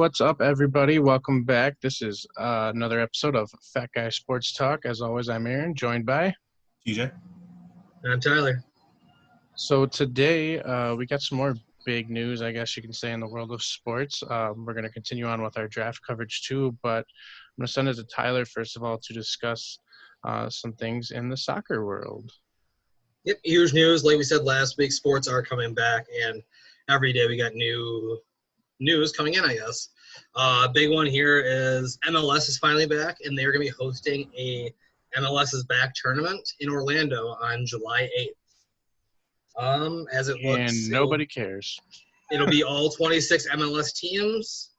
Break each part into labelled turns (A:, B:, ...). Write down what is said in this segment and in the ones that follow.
A: what's up, everybody? Welcome back. This is another episode of Fat Guy Sports Talk. As always, I'm Aaron, joined by
B: TJ.
C: And I'm Tyler.
A: So today we got some more big news, I guess you can say, in the world of sports. We're going to continue on with our draft coverage too, but I'm going to send it to Tyler first of all to discuss some things in the soccer world.
C: Yep, huge news. Like we said last week, sports are coming back, and every day we got new news coming in, I guess. Big one here is MLS is finally back, and they're going to be hosting a MLS is Back tournament in Orlando on July 8th. As it looks,
A: And nobody cares.
C: It'll be all 26 MLS teams.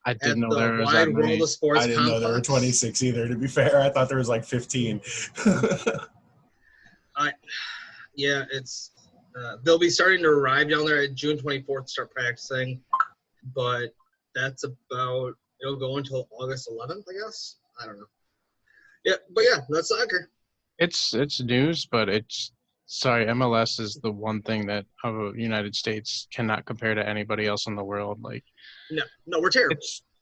A: I didn't know there was that many.
C: World of Sports
B: I didn't know there were 26 either, to be fair. I thought there was like 15.
C: Yeah, it's they'll be starting to arrive down there at June 24th to start practicing, but that's about – it'll go until August 11th, I guess. I don't know. Yeah, but yeah, that's soccer.
A: It's news, but MLS is the one thing that United States cannot compare to anybody else in the world. Like,
C: no, we're terrible.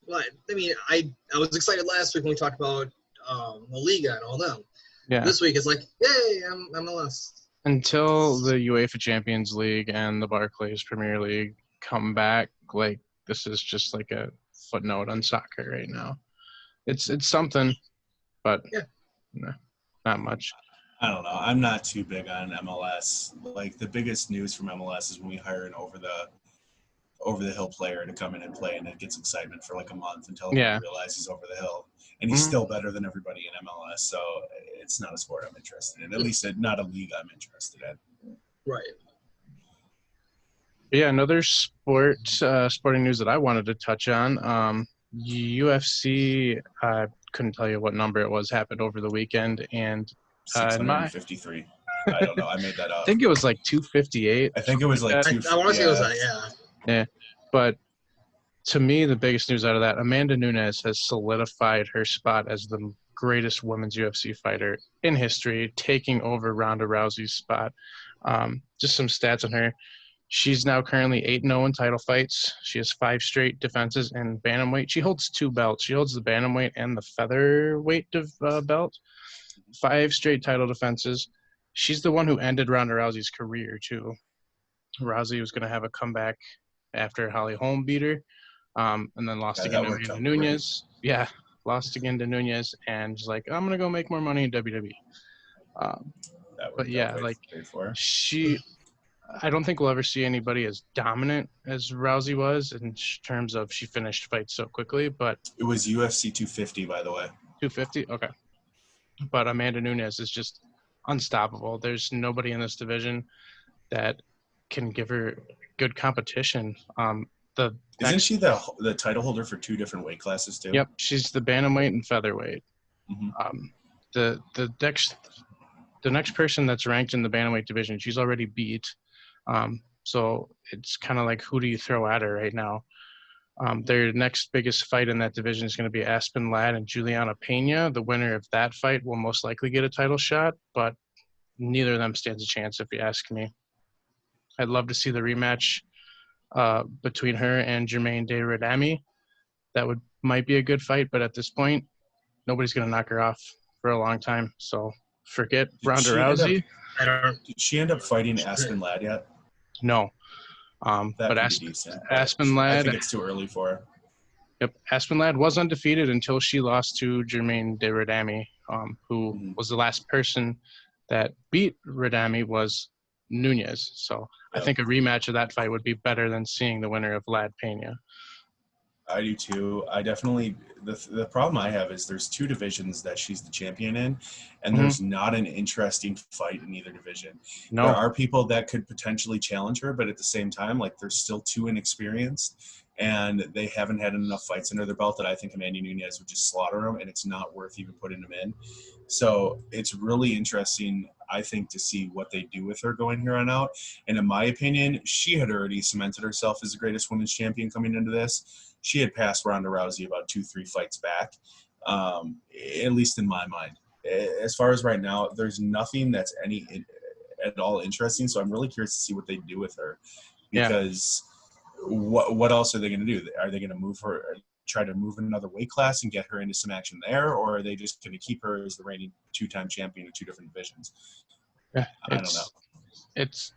C: But, I mean, I was excited last week when we talked about La Liga and all them.
A: Yeah.
C: This week it's like, yay, MLS.
A: Until the UEFA Champions League and the Barclays Premier League come back, like, this is just like a footnote on soccer right now. It's something, but no, not much.
B: I don't know. I'm not too big on MLS. Like, the biggest news from MLS is when we hire an over-the-hill player to come in and play, and it gets excitement for like a month until we realize he's over the hill. And he's still better than everybody in MLS, so it's not a sport I'm interested in. At least not a league I'm interested in.
C: Right.
A: Yeah, another sporting news that I wanted to touch on. UFC, I couldn't tell you what number it was, happened over the weekend, and
B: 653. I don't know. I made that up.
A: I think it was like 258.
B: I think it was like 258.
C: I want to say it was that,
A: Yeah, but to me, the biggest news out of that, Amanda Nunes has solidified her spot as the greatest women's UFC fighter in history, taking over Ronda Rousey's spot. Just some stats on her. She's now currently 8-0 in title fights. She has 5 straight defenses in bantamweight. She holds 2 belts. She holds the bantamweight and the featherweight belt. 5 straight title defenses. She's the one who ended Ronda Rousey's career, too. Rousey was going to have a comeback after Holly Holm beat her, and then lost again to Amanda Nunes. Great. Yeah, lost again to Nunes, and she's like, I'm going to go make more money in WWE. But yeah, like, I don't think we'll ever see anybody as dominant as Rousey was in terms of she finished fights so quickly. But
B: it was UFC 250, by the way.
A: 250? Okay. But Amanda Nunes is just unstoppable. There's nobody in this division that can give her good competition.
B: Isn't she the title holder for 2 different weight classes too?
A: Yep, she's the bantamweight and featherweight.
B: Mm-hmm.
A: The next person that's ranked in the bantamweight division, she's already beat. So it's kind of like, who do you throw at her right now? Their next biggest fight in that division is going to be Aspen Ladd and Juliana Pena. The winner of that fight will most likely get a title shot, but neither of them stands a chance if you ask me. I'd love to see the rematch between her and Germaine de Randamie. That might be a good fight, but at this point, nobody's going to knock her off for a long time. So forget Ronda Rousey.
B: Did she end up fighting Aspen Ladd yet?
A: No. But Aspen Ladd,
B: I think it's too early for her.
A: Yep, Aspen Ladd was undefeated until she lost to Germaine de Randamie, who was the last person that beat Randamie was Nunes. So I think a rematch of that fight would be better than seeing the winner of Ladd Pena.
B: I do too. I definitely the problem I have is there's 2 divisions that she's the champion in, and there's not an interesting fight in either division. No. There are people that could potentially challenge her, but at the same time, like, they're still too inexperienced, and they haven't had enough fights under their belt that I think Amanda Nunes would just slaughter them, and it's not worth even putting them in. So it's really interesting, I think, to see what they do with her going here on out. And in my opinion, she had already cemented herself as the greatest women's champion coming into this. She had passed Ronda Rousey about 2-3 fights back, at least in my mind. As far as right now, there's nothing that's at all interesting, so I'm really curious to see what they do with her. Because what else are they going to do? Are they going to move her? try to move another weight class and get her into some action there, or are they just going to keep her as the reigning 2-time champion of 2 different divisions?
A: Yeah,
B: I don't know.
A: It's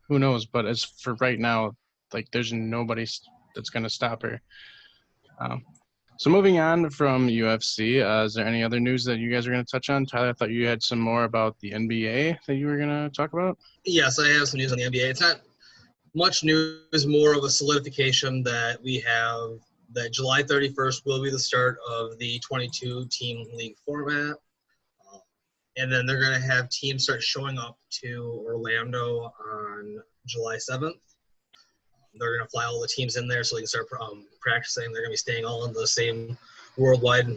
A: who knows, but as for right now, like there's nobody that's going to stop her. So moving on from UFC, is there any other news that you guys are going to touch on? Tyler, I thought you had some more about the NBA that you were going to talk about.
C: Yes, I have some news on the NBA. It's not much news, more of a solidification that we have that July 31st will be the start of the 22-team league format. And then they're going to have teams start showing up to Orlando on July 7th. They're going to fly all the teams in there so they can start practicing. They're going to be staying all in the same worldwide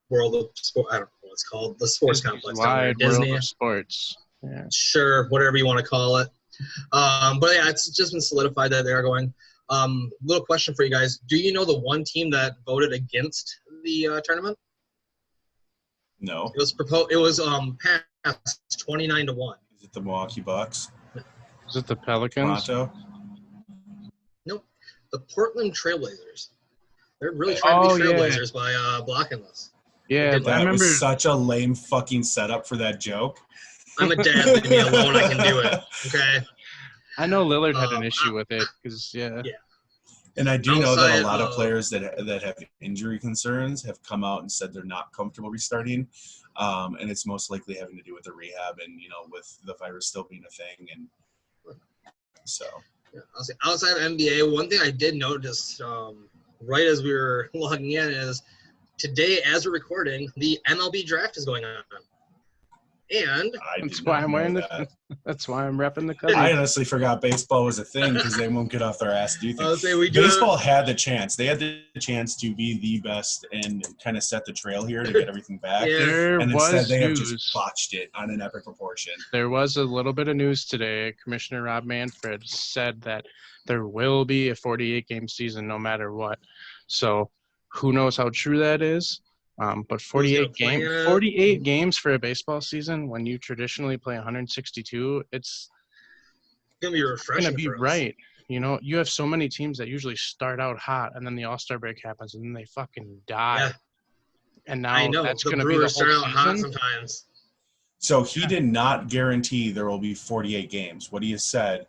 C: world of sport. I don't know what it's called. The sports complex.
A: Wide
C: Disney.
A: world of sports. Yeah.
C: Sure, whatever you want to call it. But yeah, it's just been solidified that they're going. Little question for you guys. Do you know the one team that voted against the tournament?
B: No.
C: It was proposed. It was passed 29-1.
B: Is it the Milwaukee Bucks?
A: Is it the Pelicans?
B: Toronto?
C: Nope. The Portland Trailblazers. They're really trying to be Trailblazers by blocking this.
A: Yeah,
B: that was such a lame fucking setup for that joke.
C: I'm a dad. Leave me alone. I can do it. Okay.
A: I know Lillard had an issue with it because yeah.
B: And I do know that a lot of players that have injury concerns have come out and said they're not comfortable restarting, and it's most likely having to do with the rehab and with the virus still being a thing, and so.
C: Yeah, I'll say outside of NBA, one thing I did notice right as we were logging in is today, as we're recording, the MLB draft is going on. And
A: that's why I'm wearing that's why I'm repping the color.
B: I honestly forgot baseball was a thing because they won't get off their ass to do things.
C: I'll say
B: baseball had the chance. They had the chance to be the best and kind of set the trail here to get everything back. And instead they have just botched it on an epic proportion.
A: There was a little bit of news today. Commissioner Rob Manfred said that there will be a 48-game season no matter what. So who knows how true that is? But 48 games for a baseball season when you traditionally play 162, it's
C: gonna be refreshing.
A: Gonna be right. You have so many teams that usually start out hot and then the All-Star break happens and then they fucking die. Yeah. And now that's gonna be the whole
C: start out
A: season.
C: Hot sometimes.
B: So he did not guarantee there will be 48 games. What he has said,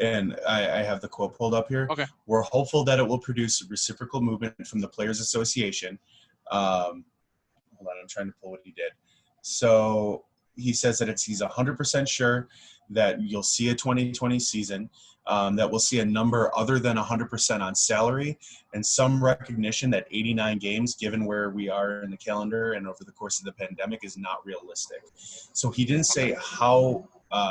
B: and I have the quote pulled up here.
A: Okay.
B: We're hopeful that it will produce reciprocal movement from the Players Association. Hold on, I'm trying to pull what he did. So he says that he's 100% sure that you'll see a 2020 season, that we'll see a number other than 100% on salary, and some recognition that 89 games, given where we are in the calendar and over the course of the pandemic, is not realistic. So he didn't say how,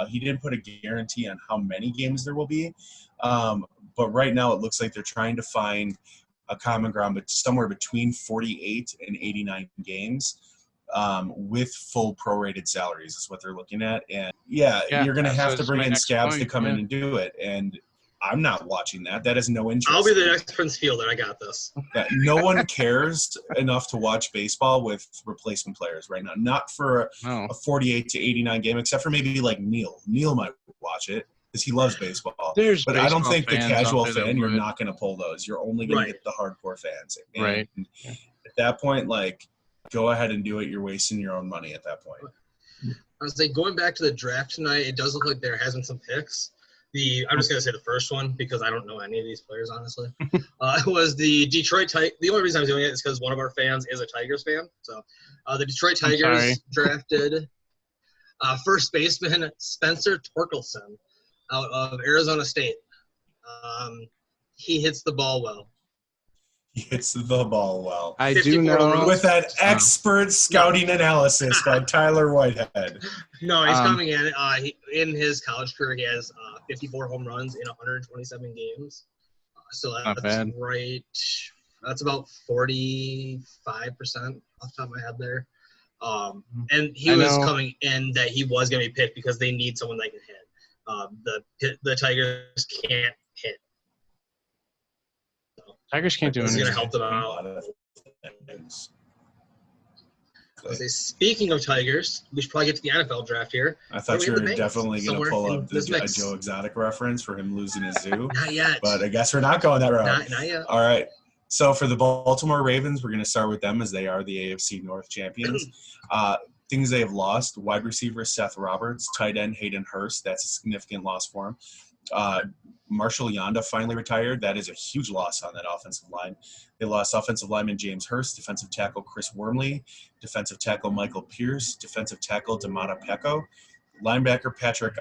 B: he didn't put a guarantee on how many games there will be, but right now it looks like they're trying to find a common ground, but somewhere between 48 and 89 games, with full prorated salaries is what they're looking at. And you're going to have to bring in scabs to come in and do it. And I'm not watching that. That has no interest.
C: I'll be the next Prince Fielder. I got this.
B: No one cares enough to watch baseball with replacement players right now. Not for a 48 to 89 game, except for maybe like Neil. Neil might watch it because he loves baseball. But I don't think the casual fan, you're not going to pull those. You're only going to get the hardcore fans. And
A: right.
B: At that point, go ahead and do it. You're wasting your own money at that point.
C: I was going back to the draft tonight, it does look like there has been some picks. I'm just going to say the first one because I don't know any of these players, honestly. It was the Detroit Tigers. The only reason I'm doing it is because one of our fans is a Tigers fan. So the Detroit Tigers drafted first baseman Spencer Torkelson out of Arizona State. He hits the ball well.
B: He hits the ball well.
A: I do know.
B: With that expert scouting analysis by Tyler Whitehead.
C: No, he's coming in. In his college career, he has 54 home runs in 127 games. So that's right. That's about 45% off the top of my head there. And he was coming in that he was going to be picked because they need someone that can hit. The Tigers can't hit.
A: Tigers can't do anything.
C: It's going to help them out. Speaking of Tigers, we should probably get to the NFL draft here.
B: I thought you were definitely going to pull up a Joe Exotic reference for him losing his zoo.
C: Not yet.
B: But I guess we're not going that route.
C: Not yet.
B: All right. So for the Baltimore Ravens, we're going to start with them as they are the AFC North champions. Things they have lost: wide receiver Seth Roberts, tight end Hayden Hurst. That's a significant loss for him. Marshall Yanda finally retired. That is a huge loss on that offensive line. They lost offensive lineman James Hurst, defensive tackle Chris Wormley, defensive tackle Michael Pierce, defensive tackle Damata Pecco, linebacker Patrick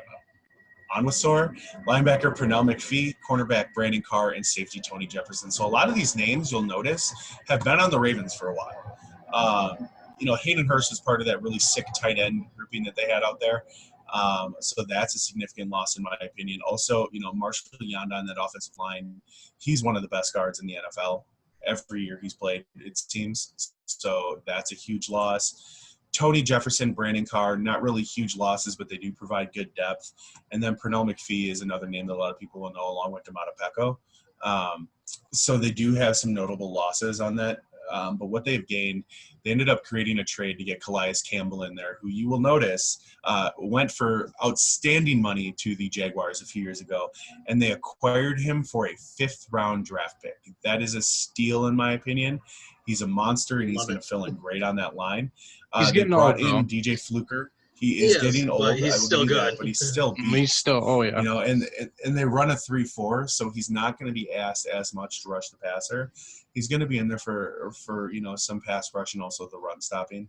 B: Onwuasor, linebacker Pernell McPhee, cornerback Brandon Carr, and safety Tony Jefferson. So a lot of these names, you'll notice, have been on the Ravens for a while. Hayden Hurst is part of that really sick tight end grouping that they had out there. So that's a significant loss in my opinion. Also, Marshall Yanda on that offensive line, he's one of the best guards in the NFL. Every year he's played, it seems. So that's a huge loss. Tony Jefferson, Brandon Carr, not really huge losses, but they do provide good depth. And then Pernell McPhee is another name that a lot of people will know, along with Damata Pecco. So they do have some notable losses on that. But what they've gained, they ended up creating a trade to get Calais Campbell in there, who you will notice went for outstanding money to the Jaguars a few years ago, and they acquired him for a 5th-round draft pick. That is a steal, in my opinion. He's a monster, and he's going to fill in great on that line.
A: He's getting
B: brought
A: old,
B: in DJ Fluker. He is getting old.
C: But he's still good.
B: But he's still beast.
A: He's still, oh yeah.
B: And they run a 3-4, so he's not going to be asked as much to rush the passer. He's going to be in there for some pass rush and also the run stopping.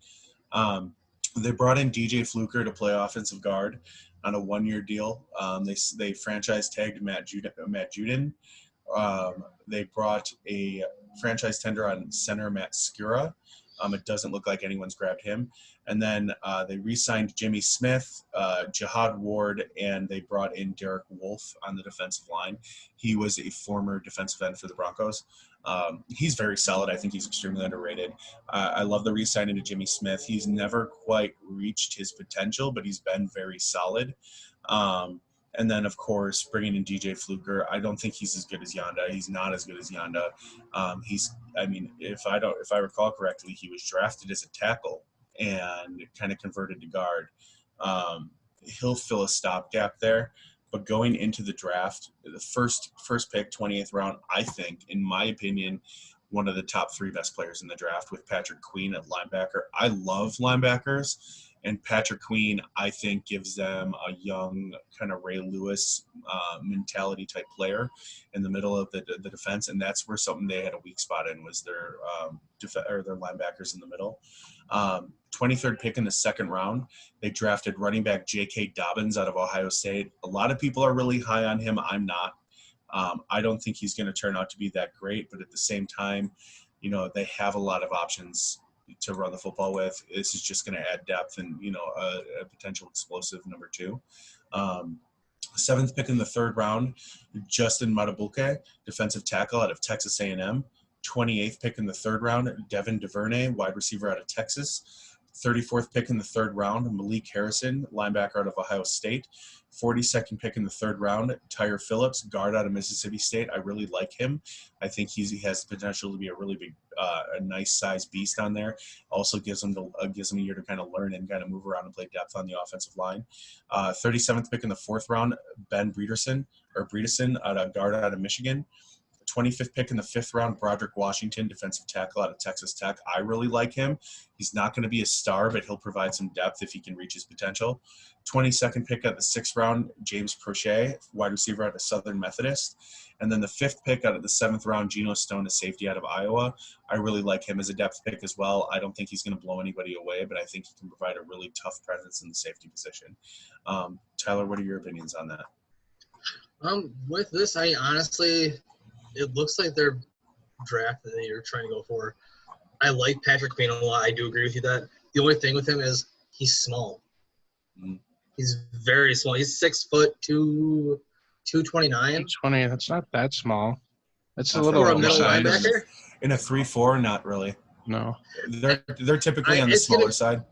B: They brought in DJ Fluker to play offensive guard on a 1-year deal. They franchise tagged Matt Judon. They brought a franchise tender on center Matt Skura. It doesn't look like anyone's grabbed him. And then they re-signed Jimmy Smith, Jihad Ward, and they brought in Derek Wolfe on the defensive line. He was a former defensive end for the Broncos. He's very solid. I think he's extremely underrated. I love the re-signing to Jimmy Smith. He's never quite reached his potential, but he's been very solid. And then, of course, bringing in DJ Fluker. I don't think he's as good as Yanda. He's not as good as Yanda. If I recall correctly, he was drafted as a tackle and kind of converted to guard. He'll fill a stopgap there. But going into the draft, the first pick, 28th round, I think, in my opinion, one of the top 3 best players in the draft with Patrick Queen at linebacker. I love linebackers. And Patrick Queen, I think, gives them a young kind of Ray Lewis mentality type player in the middle of the defense, and that's where something they had a weak spot in was their linebackers in the middle. 23rd pick in the 2nd round, they drafted running back J.K. Dobbins out of Ohio State. A lot of people are really high on him. I'm not. I don't think he's going to turn out to be that great, but at the same time, they have a lot of options to run the football with. This is just going to add depth and a potential explosive number 2. 7th pick in the 3rd round, Justin Matabuke, defensive tackle out of Texas A&M. 28th pick in the 3rd round, Devin DuVernay, wide receiver out of Texas. 34th pick in the 3rd round, Malik Harrison, linebacker out of Ohio State. 42nd pick in the 3rd round, Tyre Phillips, guard out of Mississippi State. I really like him. I think he has the potential to be a really big, a nice size beast on there. Also gives him a year to kind of learn and kind of move around and play depth on the offensive line. 37th pick in the 4th round, Ben Bredeson, guard out of Michigan. 25th pick in the 5th round, Broderick Washington, defensive tackle out of Texas Tech. I really like him. He's not going to be a star, but he'll provide some depth if he can reach his potential. 22nd pick out of the 6th round, James Prochet, wide receiver out of Southern Methodist. And then the 5th pick out of the 7th round, Geno Stone, a safety out of Iowa. I really like him as a depth pick as well. I don't think he's going to blow anybody away, but I think he can provide a really tough presence in the safety position. Tyler, what are your opinions on that?
C: With this, I honestly – it looks like their draft that they're trying to go for. I like Patrick Queen a lot. I do agree with you that. The only thing with him is he's small. Mm. He's very small. He's 6 foot 2, 229.
A: 220. That's not that small. That's
C: a little oversized.
B: In a 3-4, not really.
A: No.
B: They're typically on the smaller side.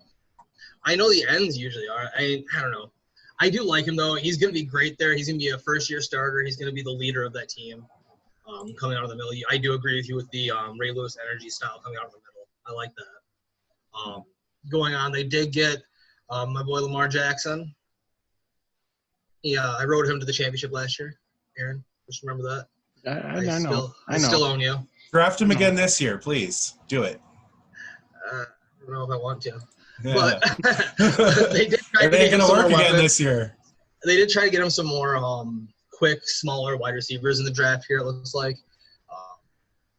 C: I know the ends usually are. I don't know. I do like him though. He's going to be great there. He's going to be a first-year starter. He's going to be the leader of that team. Coming out of the middle. I do agree with you with the Ray Lewis energy style coming out of the middle. I like that. Going on, they did get my boy Lamar Jackson. Yeah, I rode him to the championship last year. Aaron, just remember that.
A: I know.
C: I still own you.
B: Draft him again this year, please. Do it.
C: I don't know if I want to.
B: Yeah.
C: But they did try
B: it
C: to
B: ain't
C: get him
B: gonna
C: some
B: work
C: more
B: again
C: weapons.
B: this year.
C: They did try to get him some more quick, smaller wide receivers in the draft here, it looks like.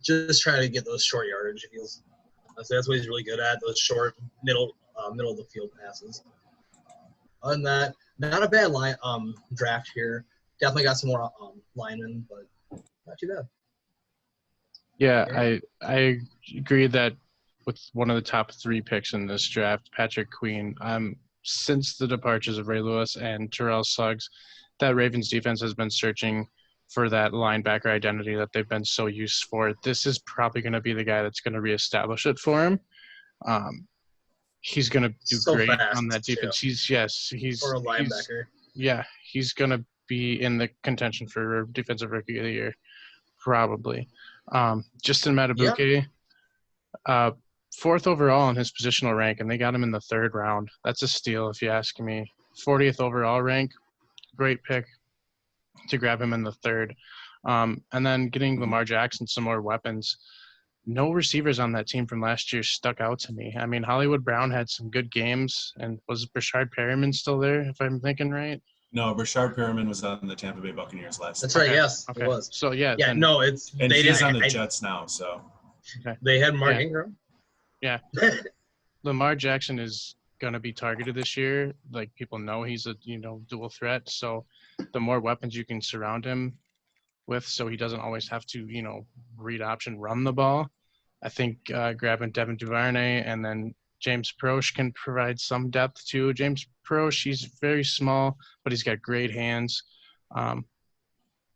C: Just try to get those short yardage. That's what he's really good at, those short, middle of the field passes. Other than that, not a bad draft here. Definitely got some more linemen, but not too bad.
A: Yeah, I agree that with one of the top 3 picks in this draft, Patrick Queen, since the departures of Ray Lewis and Terrell Suggs, that Ravens defense has been searching for that linebacker identity that they've been so used for. This is probably going to be the guy that's going to reestablish it for him. He's going to do
C: so
A: great
C: fast,
A: on that defense.
C: too.
A: He's
C: For a linebacker.
A: He's going to be in the contention for Defensive Rookie of the Year, probably. Justin Matabuke, 4th overall in his positional rank, and they got him in the 3rd round. That's a steal, if you ask me. 40th overall rank, great pick to grab him in the 3rd. And then getting Lamar Jackson some more weapons. No receivers on that team from last year stuck out to me. I mean, Hollywood Brown had some good games, and was Brashard Perriman still there, if I'm thinking right?
B: No, Brashard Perriman was on the Tampa Bay Buccaneers last.
C: That's right. Yes,
A: okay.
C: It was.
A: So
C: Yeah.
A: then,
C: No, it's
B: and he's on the Jets now. So
A: okay.
C: They had Mark Ingram.
A: Yeah. Lamar Jackson is going to be targeted this year. Like, people know he's a dual threat. So the more weapons you can surround him with, so he doesn't always have to read option run the ball. I think grabbing Devin Duvernay and then James Proche can provide some depth too. James Proche, he's very small, but he's got great hands.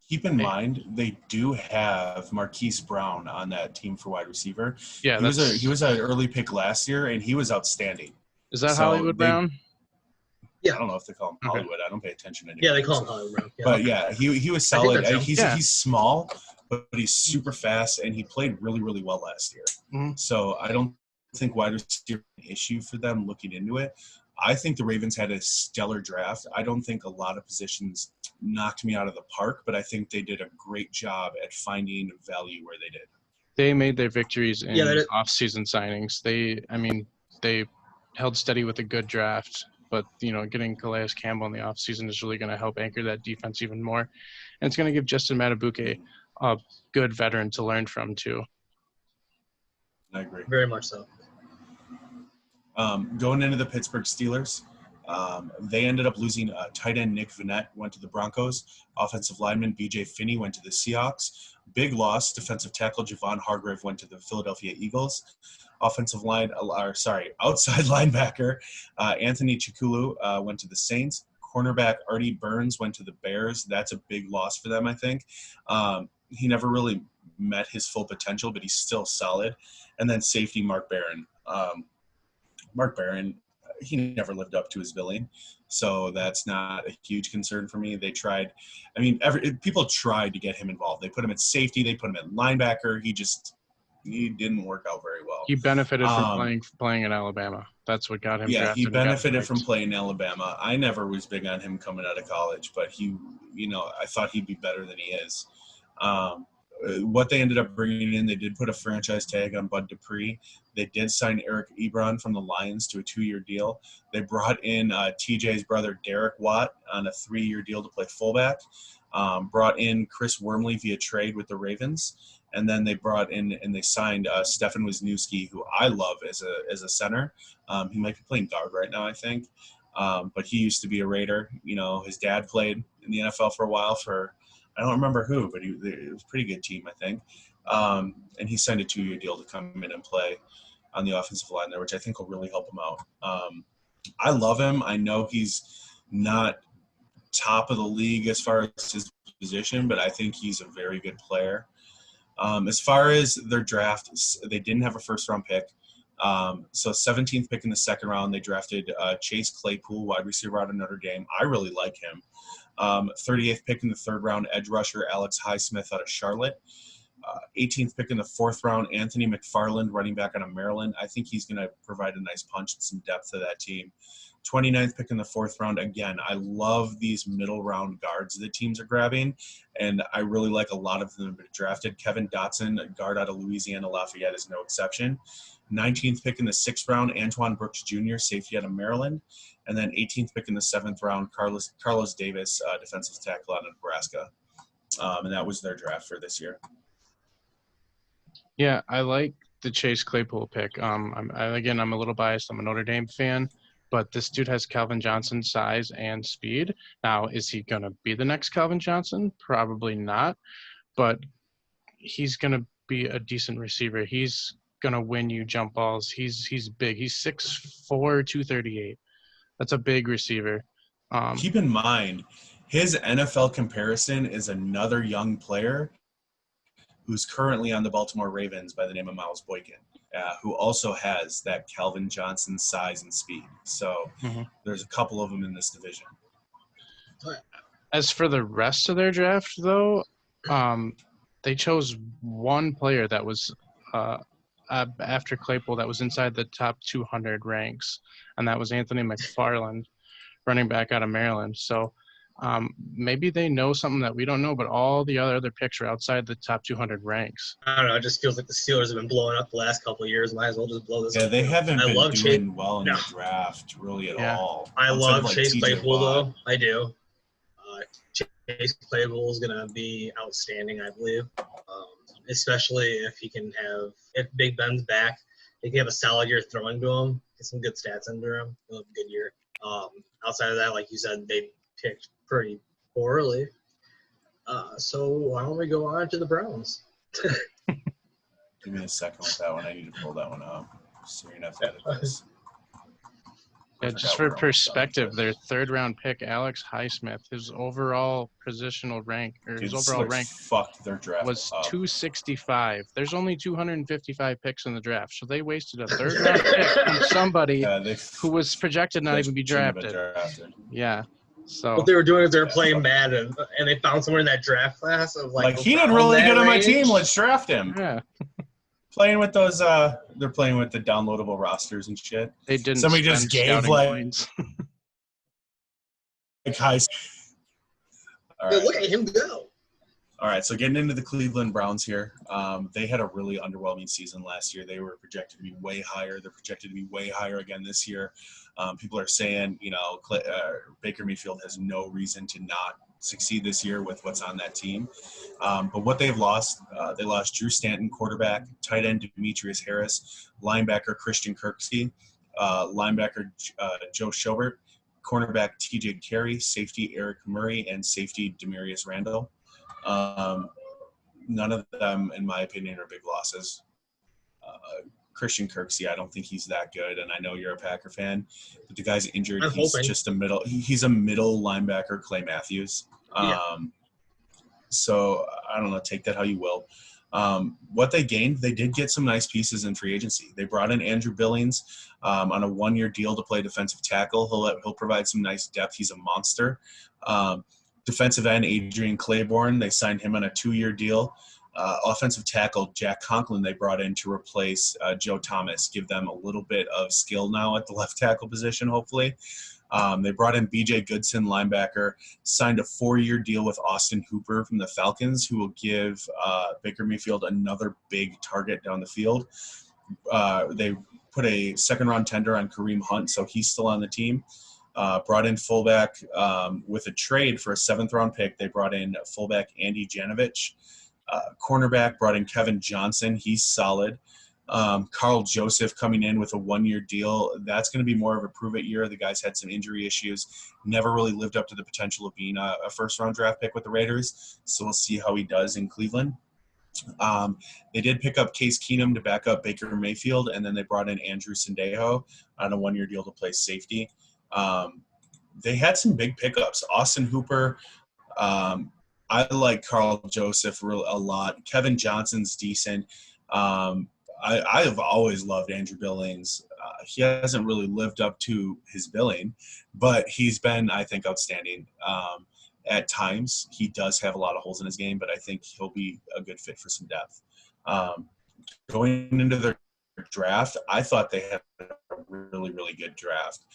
B: Keep in mind, they do have Marquise Brown on that team for wide receiver.
A: Yeah,
B: he was an early pick last year, and he was outstanding.
A: Is that Hollywood Brown?
B: Yeah, I don't know if they call him Hollywood. I don't pay attention anymore.
C: Yeah, they call him Hollywood Brown. Yeah.
B: But yeah, he was solid. He's small, but he's super fast, and he played really, really well last year.
A: Mm-hmm.
B: So I don't think wide receiver is an issue for them looking into it. I think the Ravens had a stellar draft. I don't think a lot of positions knocked me out of the park, but I think they did a great job at finding value where they did.
A: They made their victories in off-season signings. They held steady with a good draft, but getting Calais Campbell in the offseason is really going to help anchor that defense even more, and it's going to give Justin Matabuke a good veteran to learn from too.
B: I agree.
C: Very much so.
B: Going into the Pittsburgh Steelers, they ended up losing tight end Nick Vannett went to the Broncos. Offensive lineman B.J. Finney went to the Seahawks. Big loss, defensive tackle Javon Hargrave went to the Philadelphia Eagles. Outside linebacker Anthony Chikulu went to the Saints. Cornerback Artie Burns went to the Bears. That's a big loss for them, I think. He never really met his full potential, but he's still solid. And then safety Mark Barron. Mark Barron, he never lived up to his billing, so that's not a huge concern for me. They tried – people tried to get him involved. They put him at safety. They put him at linebacker. He didn't work out very well.
A: He benefited from playing in Alabama. That's what got him drafted.
B: Yeah, he benefited from playing in Alabama. I never was big on him coming out of college, but I thought he'd be better than he is. What they ended up bringing in, they did put a franchise tag on Bud Dupree. They did sign Eric Ebron from the Lions to a 2-year deal. They brought in TJ's brother Derek Watt on a 3-year deal to play fullback. Brought in Chris Wormley via trade with the Ravens. And then they brought in and they signed Stefan Wisniewski, who I love as a center. He might be playing guard right now, I think. But he used to be a Raider. His dad played in the NFL for a while I don't remember who, but it was a pretty good team, I think. And he signed a 2-year deal to come in and play on the offensive line there, which I think will really help him out. I love him. I know he's not top of the league as far as his position, but I think he's a very good player. As far as their draft, they didn't have a first-round pick. So 17th pick in the second round, they drafted Chase Claypool, wide receiver out of Notre Dame. I really like him. 38th pick in the third round, edge rusher Alex Highsmith out of Charlotte. 18th pick in the 4th round, Anthony McFarland, running back out of Maryland. I think he's going to provide a nice punch and some depth to that team. 29th pick in the 4th round. Again, I love these middle round guards that teams are grabbing, and I really like a lot of them have been drafted. Kevin Dotson, a guard out of Louisiana Lafayette, is no exception. 19th pick in the 6th round, Antoine Brooks Jr., safety out of Maryland. And then 18th pick in the 7th round, Carlos Davis, defensive tackle out of Nebraska. And that was their draft for this year.
A: Yeah, I like the Chase Claypool pick. I'm a little biased. I'm a Notre Dame fan, but this dude has Calvin Johnson's size and speed. Now, is he going to be the next Calvin Johnson? Probably not, but he's going to be a decent receiver. He's going to win you jump balls. He's big. He's 6'4", 238. That's a big receiver.
B: Keep in mind, his NFL comparison is another young player who's currently on the Baltimore Ravens by the name of Miles Boykin, who also has that Calvin Johnson size and speed. So there's a couple of them in this division.
A: As for the rest of their draft, though, they chose one player that was after Claypool that was inside the top 200 ranks, and that was Anthony McFarland, running back out of Maryland. So maybe they know something that we don't know, but all the other picks are outside the top 200 ranks.
C: I don't know. It just feels like the Steelers have been blowing up the last couple of years. Might as well just blow this up.
B: Yeah, they haven't been doing well in the draft really at all.
C: I love Chase Claypool, though. I do. Chase Claypool is going to be outstanding, I believe, especially if if Big Ben's back. He can have a solid year throwing to him, get some good stats under him. He'll have a good year. Outside of that, like you said, they picked pretty poorly. So why don't we go on to the Browns?
B: Give me a second with that one. I need to pull that one up. So you're going to have to edit this.
A: Yeah, just for perspective, their 3rd round pick, Alex Highsmith, his overall positional rank, or his overall rank
B: their draft
A: was 265. There's only 255 picks in the draft, so they wasted a 3rd round pick on somebody who was projected not even be drafted. Yeah. So
C: what they were doing is they were playing bad, and they found someone in that draft class of like
B: he did really good on my team. Let's draft him.
A: Yeah.
B: Playing with those, they're playing with the downloadable rosters and shit.
A: They didn't.
B: Somebody just gave like high.
C: All right. Look at him go.
B: All right, so getting into the Cleveland Browns here, they had a really underwhelming season last year. They were projected to be way higher. They're projected to be way higher again this year. People are saying, Baker Mayfield has no reason to not succeed this year with what's on that team. But what they've lost, they lost Drew Stanton, quarterback, tight end Demetrius Harris, linebacker Christian Kirksey, linebacker Joe Schobert, cornerback TJ Carey, safety Eric Murray, and safety Demarius Randall. None of them, in my opinion, are big losses. Christian Kirksey, I don't think he's that good, and I know you're a Packer fan, but the guy's injured. Just a middle. He's a middle linebacker, Clay Matthews. So I don't know. Take that how you will. What they gained, they did get some nice pieces in free agency. They brought in Andrew Billings on a 1-year deal to play defensive tackle. He'll provide some nice depth. He's a monster. Defensive end Adrian Claiborne, they signed him on a 2-year deal. Offensive tackle Jack Conklin they brought in to replace Joe Thomas, give them a little bit of skill now at the left tackle position, hopefully. They brought in B.J. Goodson, linebacker, signed a 4-year deal with Austin Hooper from the Falcons, who will give Baker Mayfield another big target down the field. They put a 2nd-round tender on Kareem Hunt, so he's still on the team. Brought in fullback with a trade for a 7th-round pick. They brought in fullback Andy Janovich. Cornerback brought in Kevin Johnson. He's solid. Carl Joseph coming in with a 1-year deal. That's going to be more of a prove-it year. The guy's had some injury issues. Never really lived up to the potential of being a first-round draft pick with the Raiders. So we'll see how he does in Cleveland. They did pick up Case Keenum to back up Baker Mayfield, and then they brought in Andrew Sendejo on a 1-year deal to play safety. They had some big pickups. Austin Hooper, I like Carl Joseph a lot. Kevin Johnson's decent. I have always loved Andrew Billings. He hasn't really lived up to his billing, but he's been, I think, outstanding. at times. He does have a lot of holes in his game, but I think he'll be a good fit for some depth. Going into their draft, I thought they had a really, really good draft.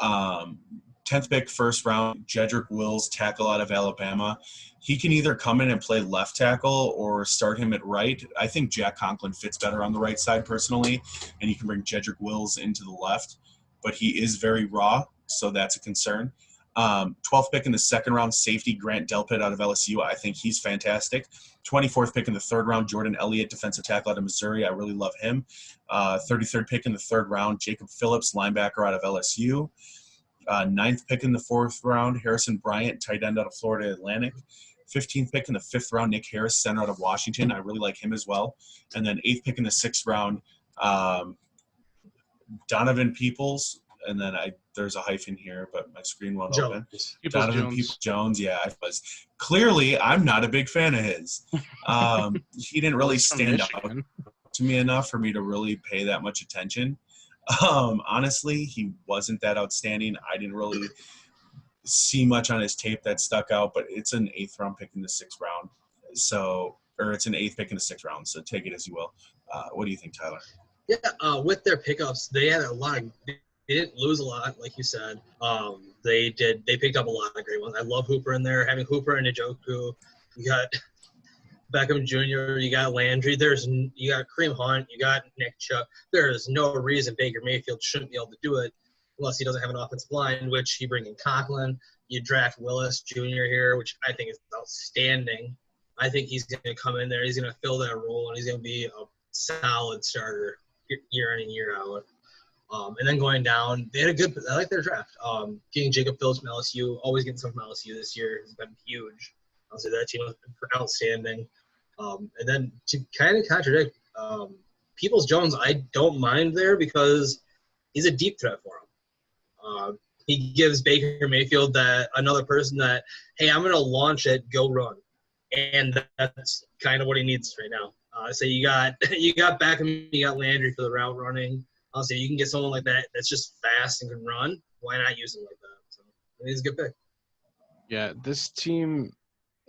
B: 10th pick, first round, Jedrick Wills, tackle out of Alabama. He can either come in and play left tackle or start him at right. I think Jack Conklin fits better on the right side personally, and you can bring Jedrick Wills into the left. But he is very raw, so that's a concern. 12th pick in the second round, safety Grant Delpit out of LSU. I think he's fantastic. 24th pick in the third round, Jordan Elliott, defensive tackle out of Missouri. I really love him. 33rd pick in the third round, Jacob Phillips, linebacker out of LSU. 9th pick in the fourth round, Harrison Bryant, tight end out of Florida Atlantic. 15th pick in the fifth round, Nick Harris, center out of Washington. I really like him as well. And then 8th pick in the sixth round, Donovan Peoples. And then there's a hyphen here, but my screen won't open. Donovan Peoples-Jones, yeah. Clearly, I'm not a big fan of his. He didn't really stand out to me enough for me to really pay that much attention. Honestly, he wasn't that outstanding. I didn't really see much on his tape that stuck out, but it's an 8th round pick in the 6th round. Or it's an 8th pick in the 6th round, so take it as you will. What do you think, Tyler?
C: Yeah, with their pickups, they had a lot of – they didn't lose a lot, like you said. They picked up a lot of great ones. I love Hooper in there. Having Hooper and Njoku, you got – Beckham Jr., you got Landry, you got Kareem Hunt, you got Nick Chubb. There is no reason Baker Mayfield shouldn't be able to do it unless he doesn't have an offensive line, which you bring in Conklin. You draft Willis Jr. here, which I think is outstanding. I think he's going to come in there. He's going to fill that role, and he's going to be a solid starter year in and year out. And then going down, they had I like their draft. Getting Jacob Phillips from LSU, always getting some from LSU this year has been huge. I'll say that team was outstanding. And then to kind of contradict Peoples-Jones, I don't mind there because he's a deep threat for him. He gives Baker Mayfield another person that, hey, I'm going to launch it, go run. And that's kind of what he needs right now. So you got Beckham, you got Landry for the route running. I'll say you can get someone like that that's just fast and can run. Why not use him like that? So I think he's a good pick.
A: Yeah, this team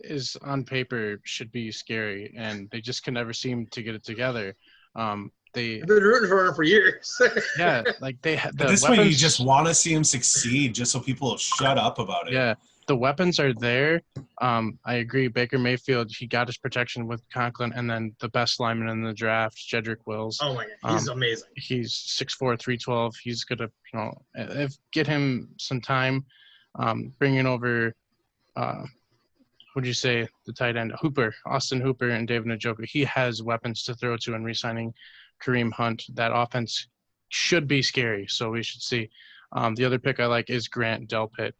A: is on paper should be scary, and they just can never seem to get it together. I've
C: been rooting for him for years.
A: Yeah, like they had
B: this weapons, way you just want to see him succeed, just so people will shut up about it.
A: Yeah, the weapons are there. I agree. Baker Mayfield, he got his protection with Conklin, and then the best lineman in the draft, Jedrick Wills.
C: Oh my God, he's amazing.
A: He's 6'4", 312. He's gonna, get him some time. Bringing over. Would you say the tight end Austin Hooper and David Njoku? He has weapons to throw to, and re-signing Kareem Hunt. That offense should be scary, so we should see. The other pick I like is Grant Delpit.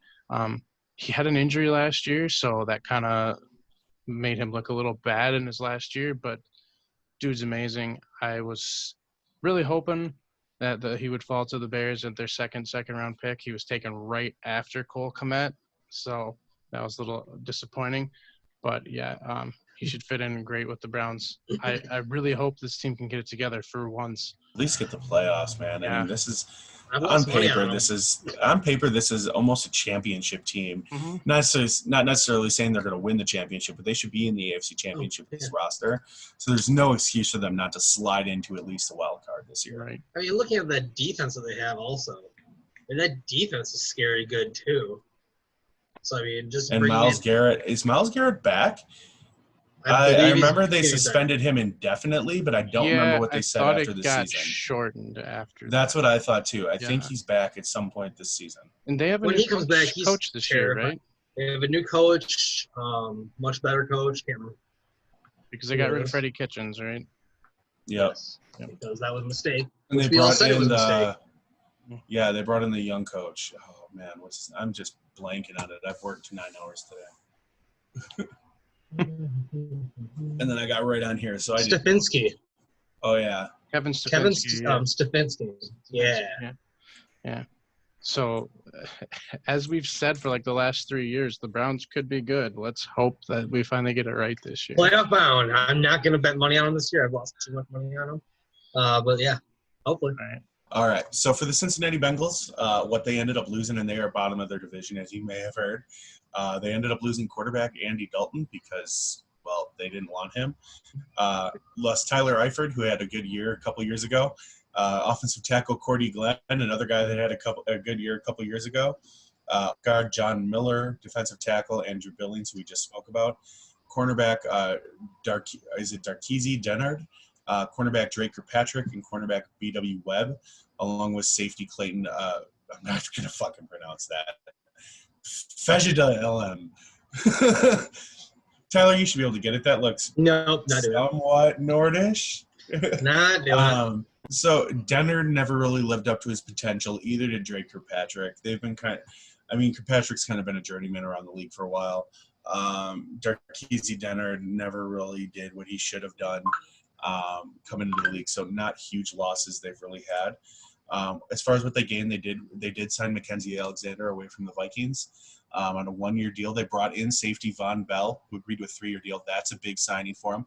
A: He had an injury last year, so that kind of made him look a little bad in his last year, but dude's amazing. I was really hoping that he would fall to the Bears at their second round pick. He was taken right after Cole Kmet, so that was a little disappointing, but yeah, he should fit in great with the Browns. I really hope this team can get it together for once.
B: At least get the playoffs, man. Yeah. I mean, this is on paper. This is almost a championship team. Mm-hmm. Not necessarily saying they're going to win the championship, but they should be in the AFC Championship with this roster. So there's no excuse for them not to slide into at least a wild card this year.
A: Right.
C: I mean, looking at that defense that they have, also, and that defense is scary good too. So, I mean,
B: Garrett. Is Myles Garrett back? I remember they suspended him indefinitely, but I don't remember what they said after the season.
A: It got shortened after.
B: That's what I thought too. I think he's back at some point this season.
A: And they have a new coach this year, right?
C: They have a new coach, much better coach.
A: Because they got rid of Freddie Kitchens, right?
B: Yep.
C: Because that was a mistake.
B: And they brought in they brought in the young coach. Oh man, I'm just blanking on it. I've worked 9 hours today. And then I got right on here. So
C: Stefanski.
B: Oh yeah.
A: Kevin Stefanski.
C: Stefanski.
A: Yeah. So, as we've said for like the last 3 years, the Browns could be good. Let's hope that we finally get it right this year.
C: Playoff bound. I'm not going to bet money on them this year. I've lost too much money on them. But yeah, hopefully.
A: All right.
B: All right. So for the Cincinnati Bengals, what they ended up losing, and they are bottom of their division, as you may have heard, they ended up losing quarterback Andy Dalton because, well, they didn't want him. Lost Tyler Eifert, who had a good year a couple years ago. Offensive tackle Cordy Glenn, another guy that had a good year a couple years ago. Guard John Miller, defensive tackle Andrew Billings, who we just spoke about. Cornerback Darkeezy Dennard. Cornerback Drake Kirkpatrick, and cornerback B.W. Webb, along with safety Clayton. I'm not going to fucking pronounce that. Fejida LM. Tyler, you should be able to get it. That looks
C: not
B: somewhat Nordish.
C: Not doing
B: So Dennard never really lived up to his potential. Either did Drake Kirkpatrick. They've been Kirkpatrick's kind of been a journeyman around the league for a while. Darkeezy Dennard never really did what he should have done. Coming into the league, so not huge losses they've really had. As far as what they gained, they did sign Mackenzie Alexander away from the Vikings on a 1-year deal. They brought in safety Von Bell, who agreed with a 3-year deal. That's a big signing for him.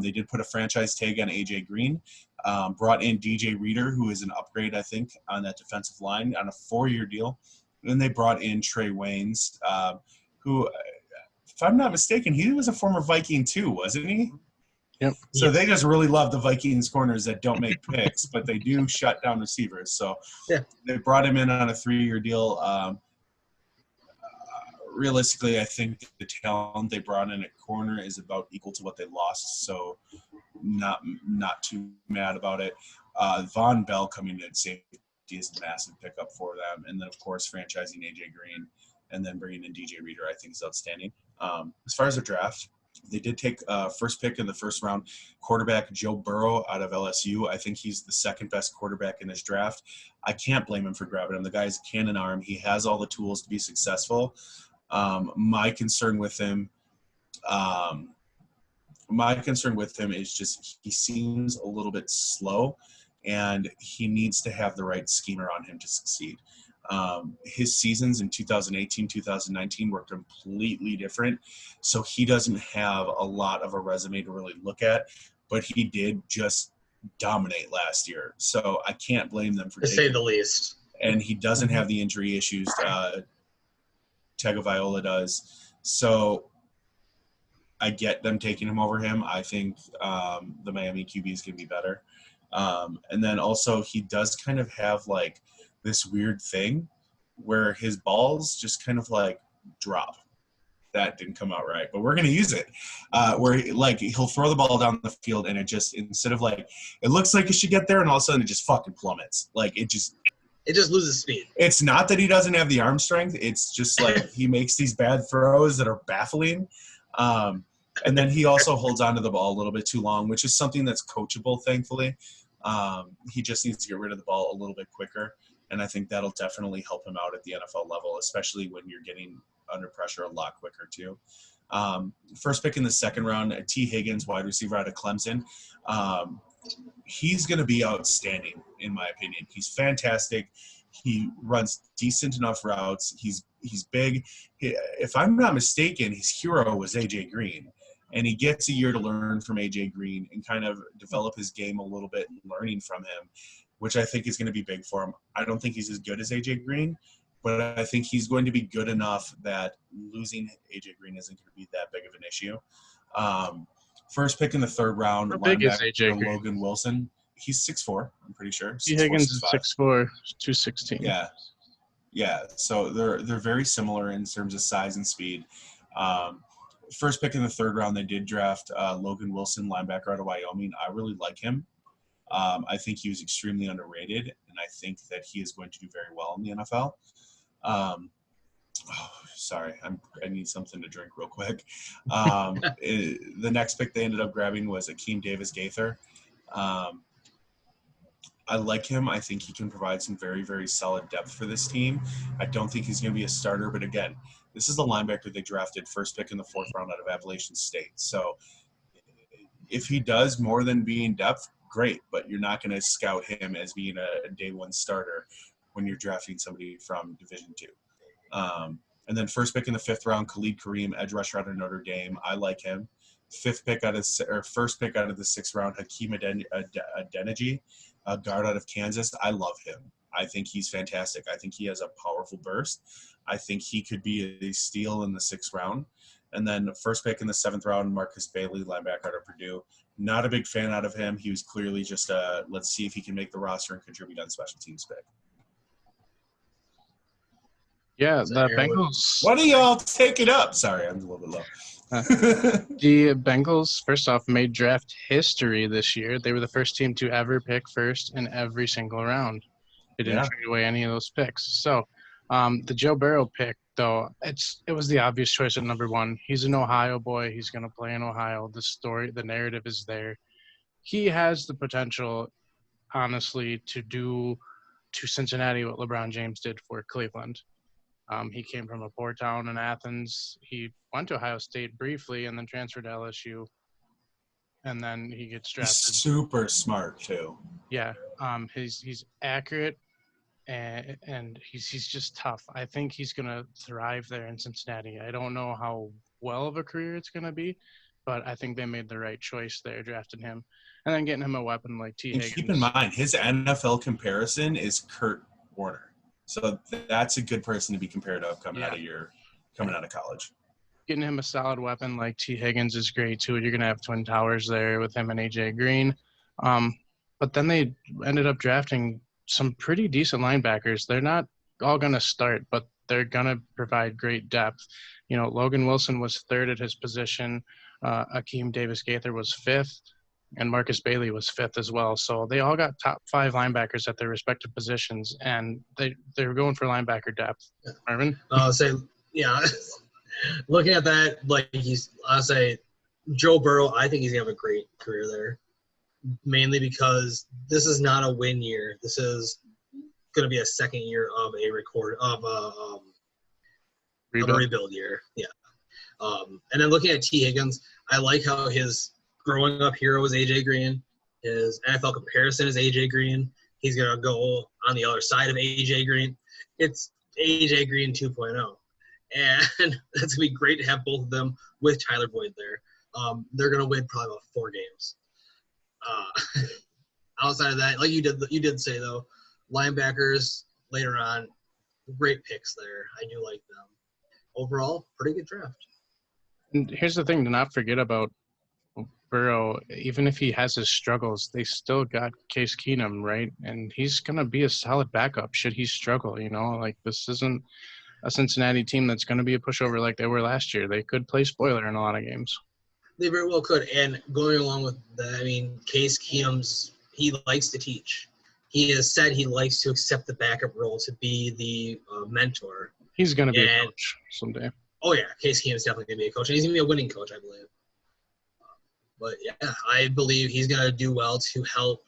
B: They did put a franchise tag on AJ Green. Brought in DJ Reader, who is an upgrade, I think, on that defensive line on a 4-year deal. And then they brought in Trey Waynes, who, if I'm not mistaken, he was a former Viking too, wasn't he?
A: Yep.
B: So they just really love the Vikings corners that don't make picks, but they do shut down receivers. So they brought him in on a 3-year deal. Realistically, I think the talent they brought in at corner is about equal to what they lost. So not too mad about it. Von Bell coming in safety is a massive pickup for them. And then, of course, franchising AJ Green and then bringing in DJ Reader, I think, is outstanding. As far as the draft, they did take first pick in the first round, quarterback Joe Burrow out of LSU. I think he's the second best quarterback in this draft. I can't blame him for grabbing him. The guy's a cannon arm. He has all the tools to be successful. My concern with him is just he seems a little bit slow, and he needs to have the right scheme around him to succeed. His seasons in 2018, 2019 were completely different. So he doesn't have a lot of a resume to really look at, but he did just dominate last year. So I can't blame them for
C: to say the least.
B: And he doesn't have the injury issues Tagovailoa does. So I get them taking him over him. I think the Miami QB is going to be better. And then also he does kind of have like this weird thing where his balls just kind of like drop. That didn't come out right, but we're going to use it. Where he'll throw the ball down the field and it just, instead of like, it looks like it should get there and all of a sudden it just fucking plummets. Like it just
C: loses speed.
B: It's not that he doesn't have the arm strength. It's just like he makes these bad throws that are baffling. And then he also holds onto the ball a little bit too long, which is something that's coachable, thankfully. He just needs to get rid of the ball a little bit quicker. And I think that'll definitely help him out at the NFL level, especially when you're getting under pressure a lot quicker too. First pick in the second round, T. Higgins, wide receiver out of Clemson. He's going to be outstanding, in my opinion. He's fantastic. He runs decent enough routes. He's big. If I'm not mistaken, his hero was AJ Green. And he gets a year to learn from AJ Green and kind of develop his game a little bit, learning from him, which I think is going to be big for him. I don't think he's as good as AJ Green, but I think he's going to be good enough that losing AJ Green isn't going to be that big of an issue. First pick in the third round,
A: how big is AJ Green?
B: Logan Wilson. He's 6'4", I'm pretty sure.
A: T. Higgins is 6'4", 216.
B: Yeah. So they're very similar in terms of size and speed. First pick in the third round, they did draft Logan Wilson, linebacker out of Wyoming. I really like him. I think he was extremely underrated, and I think that he is going to do very well in the NFL. Sorry, I need something to drink real quick. The next pick they ended up grabbing was Akeem Davis-Gaither. I like him. I think he can provide some very, very solid depth for this team. I don't think he's going to be a starter, but again, this is the linebacker they drafted first pick in the fourth round out of Appalachian State. So if he does more than being depth, great, but you're not going to scout him as being a day one starter when you're drafting somebody from Division II. And then first pick in the fifth round, Khalid Kareem, edge rusher out of Notre Dame. I like him. first pick out of the 6th round, Hakeem Adeniji, a guard out of Kansas. I love him. I think he's fantastic. I think he has a powerful burst. I think he could be a steal in the 6th round. And then first pick in the 7th round, Marcus Bailey, linebacker out of Purdue. Not a big fan out of him. He was clearly just a let's see if he can make the roster and contribute on special teams pick.
A: Yeah, the Bengals.
B: Why do y'all take it up? Sorry, I'm a little bit low.
A: The Bengals, first off, made draft history this year. They were the first team to ever pick first in every single round. They didn't trade away any of those picks. So the Joe Burrow pick, though, it was the obvious choice at number 1. He's an Ohio boy. He's going to play in Ohio. The narrative is there. He has the potential, honestly, to do to Cincinnati what LeBron James did for Cleveland. He came from a poor town in Athens. He went to Ohio State briefly and then transferred to LSU. And then he gets drafted.
B: He's super smart, too.
A: Yeah. He's accurate. And he's just tough. I think he's going to thrive there in Cincinnati. I don't know how well of a career it's going to be, but I think they made the right choice there, drafting him. And then getting him a weapon like T. Higgins.
B: Keep in mind, his NFL comparison is Kurt Warner. So that's a good person to be compared to coming out of college.
A: Getting him a solid weapon like T. Higgins is great, too. You're going to have twin towers there with him and A.J. Green. But then they ended up drafting some pretty decent linebackers. They're not all going to start, but they're going to provide great depth. Logan Wilson was 3rd at his position. Akeem Davis-Gaither was 5th, and Marcus Bailey was 5th as well. So they all got top 5 linebackers at their respective positions, and they were going for linebacker depth. Marvin?
C: Looking at that, I'll say Joe Burrow, I think he's going to have a great career there. Mainly because this is not a win year. This is going to be a second year of a rebuild year. Yeah. And then looking at T. Higgins, I like how his growing up hero is A.J. Green. His NFL comparison is A.J. Green. He's going to go on the other side of A.J. Green. It's A.J. Green 2.0. And that's going to be great to have both of them with Tyler Boyd there. They're going to win probably about 4 games. Outside of that, like you did say though, linebackers later on, great picks there. I do like them. Overall, pretty good draft.
A: And here's the thing to not forget about Burrow. Even if he has his struggles, they still got Case Keenum, right? And he's gonna be a solid backup should he struggle. This isn't a Cincinnati team that's gonna be a pushover like they were last year. They could play spoiler in a lot of games.
C: They very well could. And going along with that, Case Keenum's, he likes to teach. He has said he likes to accept the backup role to be the mentor.
A: He's going to be a coach someday.
C: Oh, yeah. Case Keenum's definitely going to be a coach. And he's going to be a winning coach, I believe. But, yeah, I believe he's going to do well to help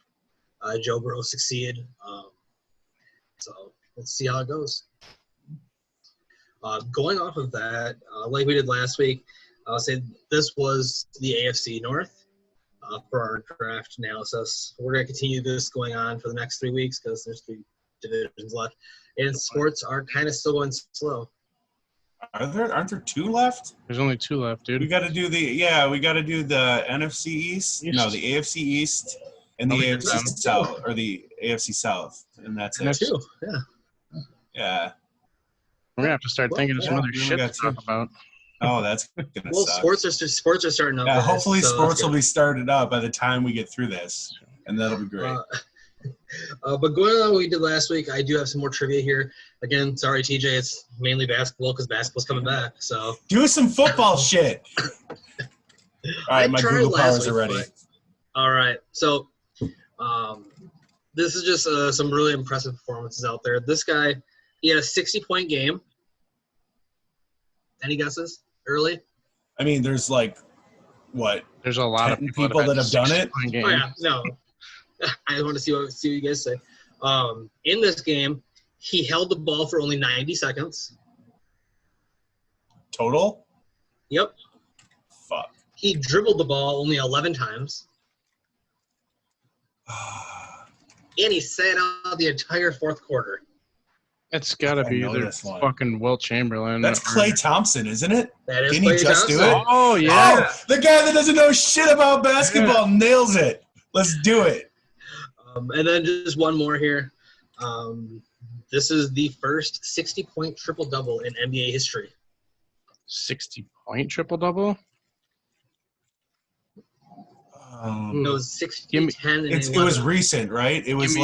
C: Joe Burrow succeed. So let's see how it goes. Going off of that, like we did last week, I'll say this was the AFC North for our draft analysis. We're going to continue this going on for the next 3 weeks because there's 3 divisions left. And sports are kind of still going slow.
B: Aren't there 2 left?
A: There's only 2 left, dude.
B: We got to do the NFC East. No, the AFC East and the AFC South, or the AFC South, and that's it.
C: 2, yeah.
B: Yeah.
A: We're gonna have to start thinking of some other shit to talk about.
B: Oh, that's gonna suck.
C: Sports are starting up.
B: Yeah, hopefully sports will be started up by the time we get through this, and that'll be great.
C: But going on what we did last week, I do have some more trivia here. Again, sorry, TJ, it's mainly basketball because basketball's coming back. So
B: do some football shit. All right, my Google powers are ready.
C: All right, so this is just some really impressive performances out there. This guy, he had a 60-point game. Any guesses early?
B: I mean, there's like, what?
A: There's a lot of
B: people that have done it.
C: Oh, yeah, no. I want to see what you guys say. In this game, he held the ball for only 90 seconds.
B: Total?
C: Yep.
B: Fuck.
C: He dribbled the ball only 11 times. And he sat out the entire fourth quarter.
A: It's got to be either fucking Wilt Chamberlain.
B: That's Klay Thompson, isn't it?
C: That is
B: Can he just do it?
A: Oh, yeah.
B: Oh, the guy that doesn't know shit about basketball nails it. Let's do it.
C: And then just one more here. This is the first 60-point triple-double in NBA history.
A: 60-point triple-double?
C: It was 60, 10, and
B: it was recent, right? It was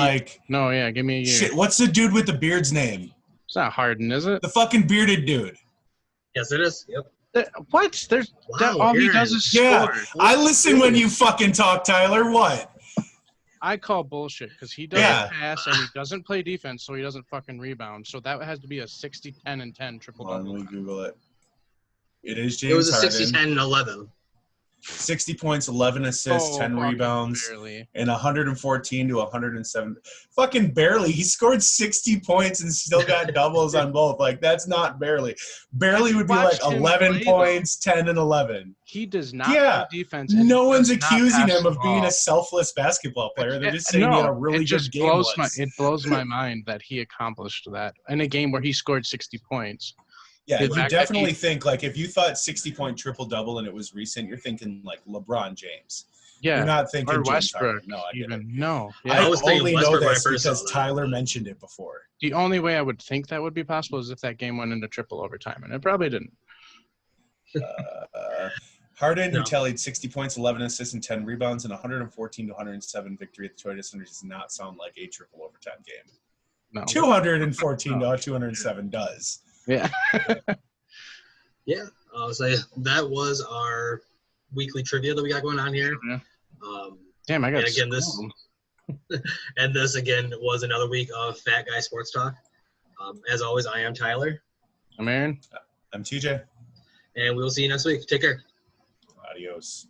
A: No, yeah, give me a year.
B: Shit, what's the dude with the beard's name?
A: It's not Harden, is it?
B: The fucking bearded dude.
C: Yes, it is. Yep.
A: What? All he does is score.
B: Yeah, I listen when you fucking talk, Tyler. What?
A: I call bullshit because he doesn't pass and he doesn't play defense, so he doesn't fucking rebound. So that has to be a 60, 10, and 10 triple-double.
B: Let me Google it. It is James
C: It was a
B: Harden.
C: 60, 10, and 11.
B: 60 points, 11 assists, 10 rebounds,
A: barely.
B: And 114 to 107. Fucking barely. He scored 60 points and still got doubles on both. Like, that's not barely. Barely would be like 11 points, 10, and 11.
A: He does not play defense.
B: No one's accusing him of being a selfless basketball player. They're just saying he had a really good game.
A: It blows my mind that he accomplished that in a game where he scored 60 points.
B: Yeah, you definitely think, like, if you thought 60-point triple-double and it was recent, you're thinking, like, LeBron James.
A: Yeah.
B: You're not thinking
A: or
B: James
A: Westbrook.
B: Harden. No, I get it.
A: No.
B: Yeah. I only know this because Tyler mentioned it before.
A: The only way I would think that would be possible is if that game went into triple overtime, and it probably didn't.
B: Harden, who tallied 60 points, 11 assists, and 10 rebounds in 114 to 107 victory at the Toyota Center does not sound like a triple overtime game.
A: No.
B: 214 to 207 does.
A: Yeah.
C: Yeah. So that was our weekly trivia that we got going on here.
A: Yeah. Damn, I got
C: and again this and this again was another week of Fat Guy Sports Talk. As always, I am Tyler.
A: I'm Aaron.
B: I'm TJ.
C: And we'll see you next week. Take care.
B: Adios.